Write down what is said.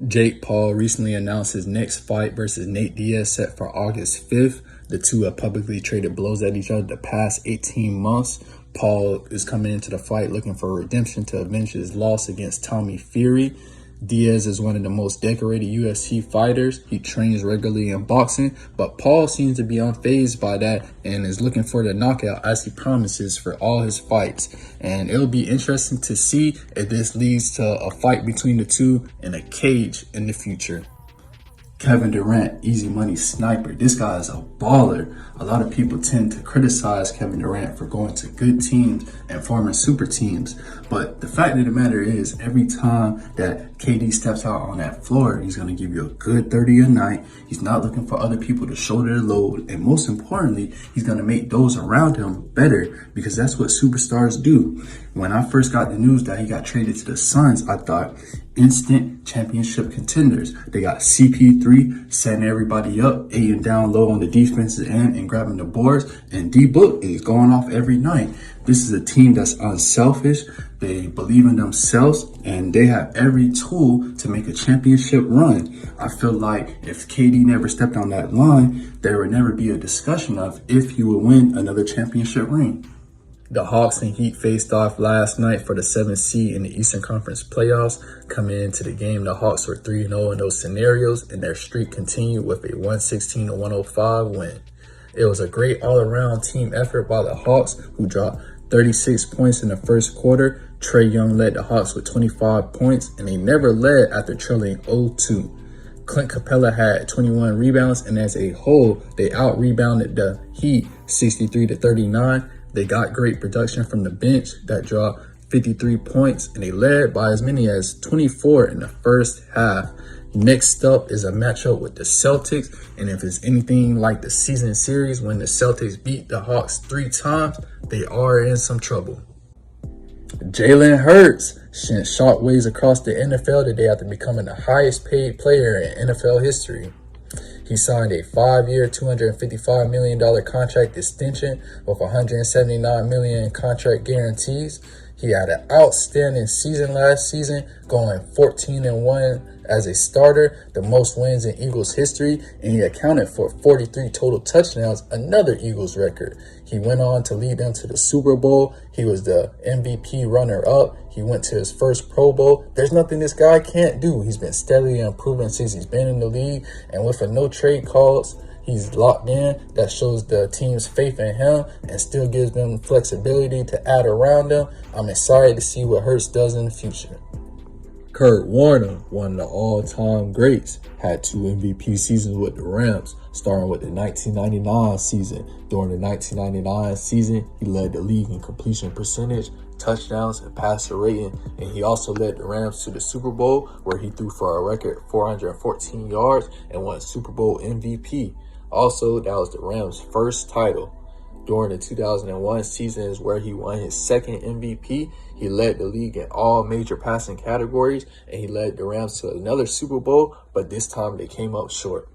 Jake Paul recently announced his next fight versus Nate Diaz set for August 5th. The two have publicly traded blows at each other the past 18 months. Paul is coming into the fight looking for redemption to avenge his loss against Tommy Fury. Diaz is one of the most decorated UFC fighters. He trains regularly in boxing, but Paul seems to be unfazed by that and is looking for the knockout as he promises for all his fights. And it'll be interesting to see if this leads to a fight between the two in a cage in the future. Kevin Durant, easy money sniper. This guy is a baller. A lot of people tend to criticize Kevin Durant for going to good teams and forming super teams. But the fact of the matter is, every time that KD steps out on that floor, he's going to give you a good 30 a night. He's not looking for other people to shoulder the load. And most importantly, he's going to make those around him better, because that's what superstars do. When I first got the news that he got traded to the Suns, I thought, instant championship contenders. They got CP3 setting everybody up, aiding down low on the defensive end and grabbing the boards, and D-Book is going off every night. This is a team that's unselfish. They believe in themselves, and they have every tool to make a championship run. I feel like if KD never stepped on that line, there would never be a discussion of if he would win another championship ring. The Hawks and Heat faced off last night for the 7th seed in the Eastern Conference playoffs. Coming into the game, the Hawks were 3-0 in those scenarios, and their streak continued with a 116-105 win. It was a great all-around team effort by the Hawks, who dropped 36 points in the first quarter. Trae Young led the Hawks with 25 points, and they never led after trailing 0-2. Clint Capella had 21 rebounds, and as a whole, they out-rebounded the Heat 63-39. They got great production from the bench that dropped 53 points, and they led by as many as 24 in the first half. Next up is a matchup with the Celtics, and if it's anything like the season series when the Celtics beat the Hawks 3 times, they are in some trouble. Jalen Hurts sent shockwaves across the NFL today after becoming the highest paid player in NFL history. He signed a 5-year, $255 million contract extension with $179 million in contract guarantees. He had an outstanding season last season, going 14-1 as a starter, the most wins in Eagles history, and he accounted for 43 total touchdowns, another Eagles record. He went on to lead them to the Super Bowl. He was the MVP runner-up. He went to his first Pro Bowl. There's nothing this guy can't do. He's been steadily improving since he's been in the league, and with a no trade clause, he's locked in. That shows the team's faith in him and still gives them flexibility to add around him. I'm excited to see what Hurts does in the future. Kurt Warner, one of the all-time greats, had 2 MVP seasons with the Rams, starting with the 1999 season. During the 1999 season, he led the league in completion percentage, touchdowns, and passer rating, and he also led the Rams to the Super Bowl, where he threw for a record 414 yards and won Super Bowl MVP. Also, that was the Rams' first title. During the 2001 season is where he won his second MVP. He led the league in all major passing categories, and he led the Rams to another Super Bowl, but this time they came up short.